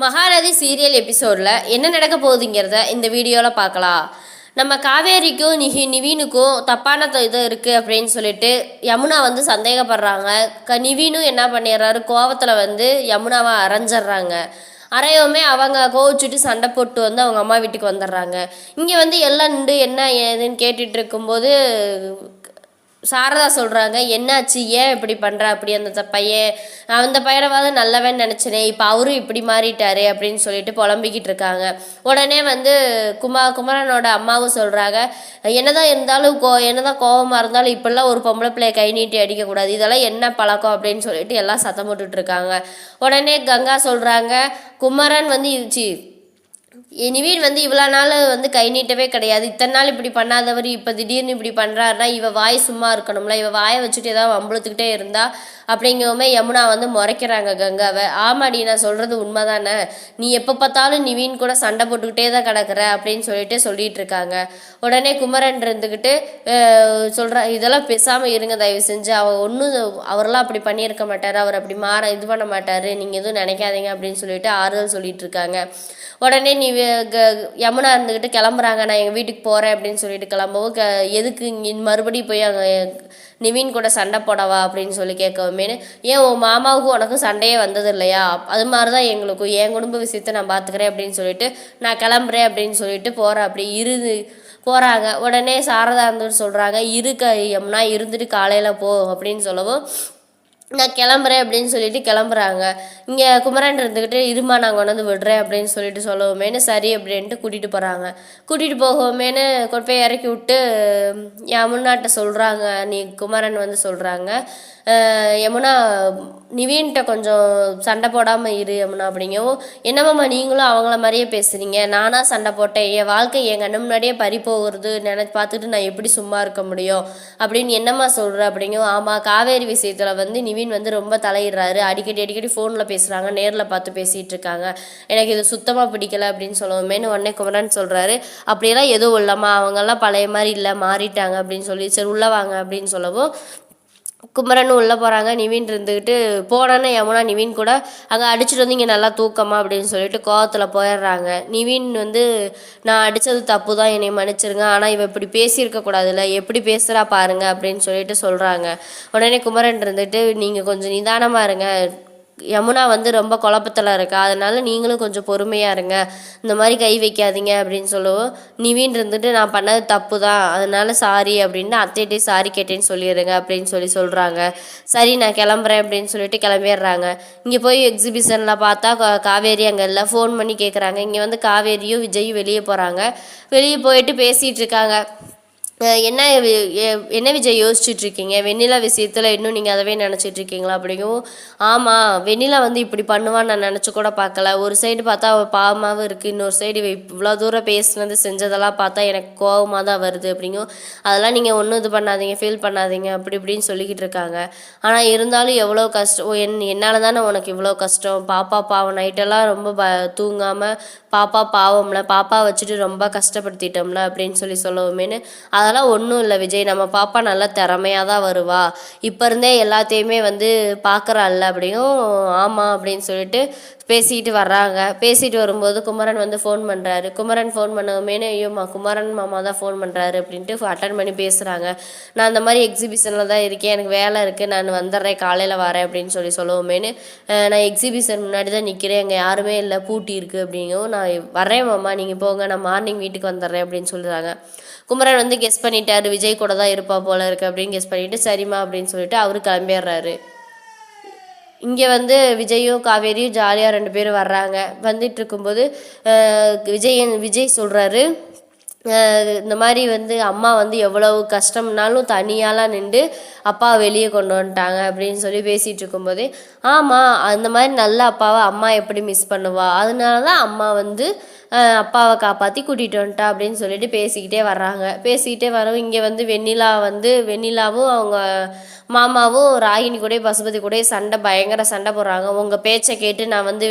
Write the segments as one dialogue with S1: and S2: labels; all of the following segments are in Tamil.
S1: மகாநதி சீரியல் எபிசோடில் என்ன நடக்க போகுதுங்கிறத இந்த வீடியோவில் பார்க்கலாம். நம்ம காவேரிக்கும் நிவீனுக்கும் தப்பான இது இருக்குது அப்படின்னு சொல்லிட்டு யமுனா வந்து சந்தேகப்படுறாங்க. நிவீனும் என்ன பண்ணிடுறாரு, கோவத்தில் வந்து யமுனாவை அரைஞ்சிட்றாங்க. அரையவுமே அவங்க கோவிச்சுட்டு சண்டை போட்டு வந்து அவங்க அம்மா வீட்டுக்கு வந்துடுறாங்க. இங்கே வந்து எல்லாம் நின்று என்ன ஏதுன்னு கேட்டுட்டு இருக்கும்போது சாரதா சொல்கிறாங்க, என்னாச்சு, ஏன் இப்படி பண்ணுற, அப்படி அந்த பையனவாவது நல்லவன் நினச்சினே, இப்போ அவரும் இப்படி மாறிட்டாரு அப்படின்னு சொல்லிட்டு புலம்பிக்கிட்டு இருக்காங்க. உடனே வந்து குமரனோட அம்மாவும் சொல்கிறாங்க, என்னதான் இருந்தாலும் என்னதான் கோபமாக இருந்தாலும் இப்படிலாம் ஒரு பொம்பளை பிள்ளைய கை நீட்டி அடிக்கக்கூடாது, இதெல்லாம் என்ன பழக்கம் அப்படின்னு சொல்லிட்டு எல்லாம் சத்தம் போட்டுட்டு இருக்காங்க. உடனே கங்கா சொல்கிறாங்க, குமரன் வந்து நிவீன் வந்து இவ்வளோ நாள் வந்து கை நீட்டவே கிடையாது, இத்தனை நாள் இப்படி பண்ணாதவர் இப்போ திடீர்னு இப்படி பண்ணுறாருனா இவ வாய் சும்மா இருக்கணும்ல, இவ வாயை வச்சுட்டு ஏதாவது வம்பளுத்துக்கிட்டே இருந்தா அப்படிங்கவுமே யமுனா வந்து முறைக்கிறாங்க கங்காவை. ஆமாடி, நான் சொல்கிறது உண்மைதானே, நீ எப்போ பார்த்தாலும் நிவீன் கூட சண்டை போட்டுக்கிட்டே தான் கிடக்குற அப்படின்னு சொல்லிட்டு இருக்காங்க. உடனே குமரன் இருந்துக்கிட்டு இதெல்லாம் பேசாமல் இருங்க தயவு செஞ்சு, அவரெல்லாம் அப்படி பண்ணியிருக்க மாட்டார், அவர் அப்படி இது பண்ண மாட்டார், நீங்கள் எதுவும் நினைக்காதீங்க அப்படின்னு சொல்லிட்டு ஆறுதல் சொல்லிட்டு இருக்காங்க. உடனே யமுனா இருந்துக்கிட்டு கிளம்புறாங்க, நான் எங்கள் வீட்டுக்கு போகிறேன் அப்படின்னு சொல்லிட்டு கிளம்பவும் எதுக்கு இங்கே மறுபடியும் போய் அங்கே நிவீன் கூட சண்டை போடவா அப்படின்னு சொல்லி கேட்கவுமேனு, ஏன் உன் மாமாவுக்கும் உனக்கும் சண்டையே வந்தது இல்லையா, அது மாதிரி தான் எங்களுக்கும், என் குடும்ப விஷயத்தை நான் பார்த்துக்கிறேன் அப்படின்னு சொல்லிட்டு நான் கிளம்புறேன் அப்படின்னு சொல்லிட்டு போகிறேன். அப்படி போகிறாங்க. உடனே சாரதா இருந்துட்டு சொல்கிறாங்க, யமுனா இருந்துட்டு காலையில் போ அப்படின்னு சொல்லவும் நான் கிளம்புறேன் அப்படின்னு சொல்லிட்டு கிளம்புறாங்க. இங்கே குமரன் இருந்துக்கிட்டு இருமா நான் கொண்டு வந்து விடுறேன் அப்படின்னு சொல்லிட்டு சொல்லவுமேனு சரி அப்படின்ட்டு கூட்டிகிட்டு போகிறாங்க. கூட்டிகிட்டு போகவுமேனு கொண்டு போய் இறக்கி விட்டு யமுனாட்ட சொல்கிறாங்க, குமரன் வந்து சொல்கிறாங்க, யமுனா நிவீன்கிட்ட கொஞ்சம் சண்டை போடாமல் இரு யமுனா அப்படிங்கவும், என்னம்மா நீங்களும் அவங்கள மாதிரியே பேசுகிறீங்க, நானாக சண்டை போட்டேன், என் வாழ்க்கை என் கண்ணு முன்னாடியே பறி போகிறது பார்த்துட்டு நான் எப்படி சும்மா இருக்க முடியும் அப்படின்னு என்னம்மா சொல்கிறேன் அப்படிங்கவும், ஆமாம் காவேரி விஷயத்தில் வந்து நிவீன் வந்து ரொம்ப தலையிடுறாரு, அடிக்கடி ஃபோனில் பேசுகிறாங்க, நேரில் பார்த்து பேசிகிட்டு இருக்காங்க, எனக்கு இது சுத்தமாக பிடிக்கல அப்படின்னு சொல்லவுமேனு உடனே குமரன் சொல்கிறாரு, அப்படியெல்லாம் எதுவும் இல்லைம்மா, அவங்கெல்லாம் பழைய மாதிரி இல்லை மாறிட்டாங்க அப்படின்னு சொல்லி சரி உள்ளே வாங்க அப்படின்னு சொல்லவும் குமரன் உள்ளே போகிறாங்க. நிவீன் இருந்துக்கிட்டு போனோன்னே யமுனா நிவீன் கூட அங்கே அடிச்சுட்டு வந்து இங்கே நல்லா தூக்கமா அப்படின்னு சொல்லிட்டு கோவத்தில் போயிடுறாங்க. நிவீன் வந்து நான் அடித்தது தப்பு தான், என்னை மன்னிச்சிருங்க, ஆனால் இவன் இப்படி பேசியிருக்கக்கூடாதுல்ல, எப்படி பேசுகிறா பாருங்க அப்படின்னு சொல்லிட்டு சொல்கிறாங்க. உடனே குமரன் இருந்துட்டு நீங்கள் கொஞ்சம் நிதானமாக இருங்க, யமுனா வந்து ரொம்ப குழப்பத்தில் இருக்கா, அதனால நீங்களும் கொஞ்சம் பொறுமையாக இருங்க, இந்த மாதிரி கை வைக்காதீங்க அப்படின்னு சொல்லுவோம். நிவீன் இருந்துட்டு நான் பண்ணது தப்பு தான், அதனால சாரி அப்படின்னு அத்தைகிட்டே சாரி கேட்டேன்னு சொல்லிடுங்க அப்படின்னு சொல்கிறாங்க. சரி நான் கிளம்புறேன் அப்படின்னு சொல்லிட்டு கிளம்பிடுறாங்க. இங்கே போய் எக்ஸிபிஷனில் பார்த்தா காவேரி அங்கே இல்லை, ஃபோன் பண்ணி கேட்குறாங்க. இங்கே வந்து காவேரியும் விஜயும் வெளியே போகிறாங்க. வெளியே போயிட்டு பேசிகிட்டு இருக்காங்க. என்ன விஜய் யோசிச்சுட்ருக்கீங்க, வெண்ணிலா விஷயத்தில் இன்னும் நீங்கள் அதவே நினச்சிட்ருக்கீங்களா அப்படிங்கவும், ஆமாம் வெண்ணிலா வந்து இப்படி பண்ணுவான்னு நான் நினச்சி கூட பார்க்கல, ஒரு சைடு பார்த்தா அவள் பாவமாகவும் இருக்குது, இன்னொரு சைடு இவ்வளோ தூரம் பேசுனது செஞ்சதெல்லாம் பார்த்தா எனக்கு கோபமாக தான் வருது அப்படிங்கும், அதெல்லாம் நீங்கள் ஒன்றும் இது பண்ணாதீங்க, ஃபீல் பண்ணாதீங்க அப்படி இப்படின்னு சொல்லிக்கிட்டு இருக்காங்க. ஆனால் இருந்தாலும் எவ்வளோ கஷ்டம், என்னால் தானே உனக்கு இவ்வளோ கஷ்டம், பாப்பா பாவம் நைட்டெல்லாம் ரொம்ப தூங்காமல் பாப்பா பாவம்ல, பாப்பா வச்சுட்டு ரொம்ப கஷ்டப்படுத்திட்டோம்ல அப்படின்னு சொல்லவுமேனு, அதெல்லாம் ஒன்றும் இல்லை விஜய், நம்ம பாப்பா நல்லா திறமையாக தான் வருவா, இப்போ இருந்தே எல்லாத்தையுமே வந்து பார்க்குறாள்ல அப்படியும், ஆமாம் அப்படின்னு சொல்லிட்டு பேசிக்கிட்டு வர்றாங்க. பேசிட்டு வரும்போது குமரன் வந்து ஃபோன் பண்ணுறாரு. குமரன் ஃபோன் பண்ணவுமேனு, ஐயோம்மா குமரன் மாமா தான் ஃபோன் பண்ணுறாரு அப்படின்ட்டு அட்டன் பண்ணி பேசுகிறாங்க. நான் அந்த மாதிரி எக்ஸிபிஷனில் தான் இருக்கேன், எனக்கு வேலை இருக்குது, நான் வந்துடுறேன், காலையில் வரேன் அப்படின்னு சொல்லவுமேனு, நான் எக்ஸிபிஷன் முன்னாடி தான் நிற்கிறேன், அங்கே யாருமே இல்லை, பூட்டி இருக்குது அப்படிங்கவும், நான் வரேன் மாமா நீங்கள் போங்க, நான் மார்னிங் வீட்டுக்கு வந்துடுறேன் அப்படின்னு சொல்லுறாங்க. குமரன் வந்து கெஸ் பண்ணிட்டாரு, விஜய் கூட தான் இருப்பா போல இருக்குது அப்படின்னு கெஸ் பண்ணிவிட்டு சரிம்மா அப்படின்னு சொல்லிட்டு அவரு கிளம்பிடுறாரு. இங்கே வந்து விஜயும் காவேரியும் ஜாலியாக 2 பேரும் வர்றாங்க. வந்துட்டு இருக்கும்போது விஜய் சொல்கிறாரு, இந்த மாதிரி வந்து அம்மா வந்து எவ்வளவு கஷ்டம்னாலும் தனியாலாம் நின்று அப்பா வெளியே கொண்டு வந்துட்டாங்க அப்படின்னு சொல்லி பேசிகிட்டு இருக்கும்போதே, ஆமாம் அந்த மாதிரி நல்ல அப்பாவை அம்மா எப்படி மிஸ் பண்ணுவா, அதனால தான் அம்மா வந்து அப்பாவை காப்பாற்றி கூட்டிகிட்டு வந்துட்டா அப்படின்னு சொல்லிட்டு பேசிக்கிட்டே வர்றாங்க. பேசிக்கிட்டே வரவும் இங்கே வந்து வெண்ணிலாவும் அவங்க மாமாவும் ராகினி கூட பசுபதி கூட பயங்கர சண்டை போடுறாங்க. உங்கள் பேச்சை கேட்டு நான் வந்து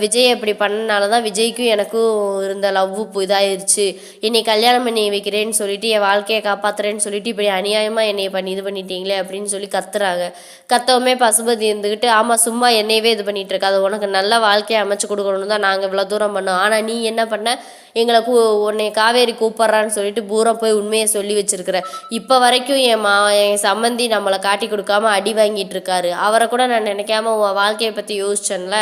S1: விஜய் இப்படி பண்ணனால தான் விஜய்க்கும் எனக்கும் இருந்த லவ் இதாயிருச்சு. என்னை கல்யாணம் பண்ணி வைக்கிறேன்னு சொல்லிட்டு என் வாழ்க்கையை காப்பாற்றுறேன்னு சொல்லிட்டு இப்படி அநியாயமாக என்னை இது பண்ணிட்டீங்களே அப்படின்னு சொல்லி கத்துறாங்க. கத்தவுமே பசுபதி இருந்துக்கிட்டு ஆமாம் சும்மா என்னையவே இது பண்ணிட்டு இருக்காது, உனக்கு நல்ல வாழ்க்கையை அமைச்சு கொடுக்கணும்னு தான் நாங்கள் இவ்வளோ தூரம் பண்ணோம். ஆனால் நீ என்ன பண்ண, எங்களை உன்னை காவேரி கூப்பிட்றான்னு சொல்லிட்டு பூரா போய் உண்மையை சொல்லி வச்சிருக்கிற. இப்போ வரைக்கும் என் சம்மந்தி நம்மளை காட்டி கொடுக்காம அடி வாங்கிட்டு இருக்காரு. அவரை கூட நான் நினைக்காம உன் வாழ்க்கையை பற்றி யோசிச்சேன்ல,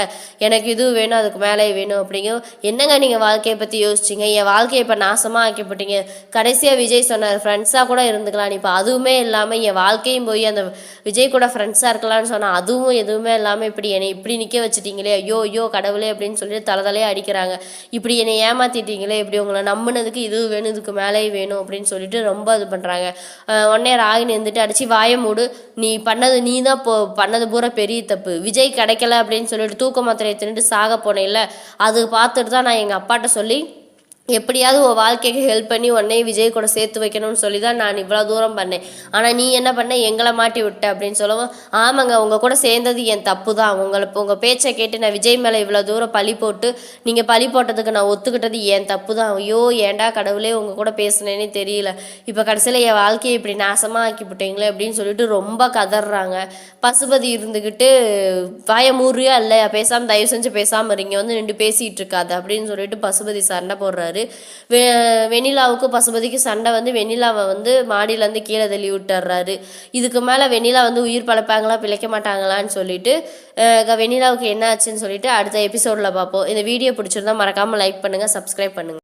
S1: எனக்கு இது வேணும் அதுக்கு மேலே வேணும் அப்படிங்கும். என்னங்க நீங்கள் வாழ்க்கையை பற்றி யோசிச்சிங்க, என் வாழ்க்கையை இப்போ நாசமாக ஆக்கிப்பட்டீங்க. கடைசியாக விஜய் சொன்னார் ஃப்ரெண்ட்ஸாக கூட இருந்துக்கலாம், இப்போ அதுவுமே இல்லாமல் என் வாழ்க்கையும் போய் அந்த விஜய் கூட ஃப்ரெண்ட்ஸாக இருக்கலாம்னு சொன்னால் அதுவும் எதுவுமே இல்லாமல் இப்படி என்னை இப்படி நிற்க வச்சுட்டீங்களே, ஐயோ கடவுளே அப்படின்னு சொல்லிட்டு தலையே அடிக்கிறாங்க. இப்படி என்னை ஏமாற்றிட்டீங்களே, இப்படி உங்களை நம்பினதுக்கு இது வேணும் இதுக்கு மேலே வேணும் அப்படின்னு சொல்லிட்டு ரொம்ப இது பண்ணுறாங்க. உடனே ராகினி இருந்துட்டு அடித்து வாய மூடு, நீ தான் பண்ணது பூரா பெரிய தப்பு. விஜய் கிடைக்கல அப்படின்னு சொல்லிட்டு தூக்க மாத்திரையை தின்னுட்டு சாக போனேன்ல, அது பார்த்துட்டு தான் நான் எங்கள் அப்பாட்ட சொல்லி எப்படியாவது உன் வாழ்க்கைக்கு ஹெல்ப் பண்ணி உடனே விஜய் கூட சேர்த்து வைக்கணும்னு சொல்லி தான் நான் இவ்வளோ தூரம் பண்ணேன். ஆனால் நீ என்ன பண்ண, எங்களை மாட்டி விட்ட அப்படின்னு சொல்லவும், ஆமாங்க உங்கள் கூட சேர்ந்தது என் தப்பு தான். உங்கள் பேச்சை கேட்டு நான் விஜய் மேலே இவ்வளோ தூரம் பழி போட்டு நீங்கள் பழி போட்டதுக்கு நான் ஒத்துக்கிட்டது என் தப்பு தான். ஐயோ ஏண்டா கடவுளே உங்கள் கூட பேசுனேன்னே தெரியல, இப்போ கடைசியில் என் வாழ்க்கையை இப்படி நாசமாக ஆக்கிவிட்டீங்களே அப்படின்னு சொல்லிட்டு ரொம்ப கதறாங்க. பசுபதி இருந்துக்கிட்டு வாய மூறியா இல்லை பேசாமல் தயவு செஞ்சு பேசாமல் இருங்க வந்து நின்று பேசிகிட்டு இருக்காது அப்படின்னு சொல்லிட்டு பசுபதி சண்டை போடுறாரு. வெண்ணிலாவுக்கும் பசுபதிக்கு சண்டை வந்து வெண்ணிலாவை வந்து மாடியிலேருந்து கீழே தள்ளி விட்டுறாரு. இதுக்கு மேலே வெண்ணிலா வந்து உயிர் பழப்பாங்களா பிழைக்க மாட்டாங்களான்னு சொல்லிட்டு வெண்ணிலாவுக்கு என்ன ஆச்சுன்னு சொல்லிட்டு அடுத்த எபிசோடில் பார்ப்போம். இந்த வீடியோ பிடிச்சிருந்தா மறக்காமல் லைக் பண்ணுங்கள், சப்ஸ்கிரைப் பண்ணுங்கள்.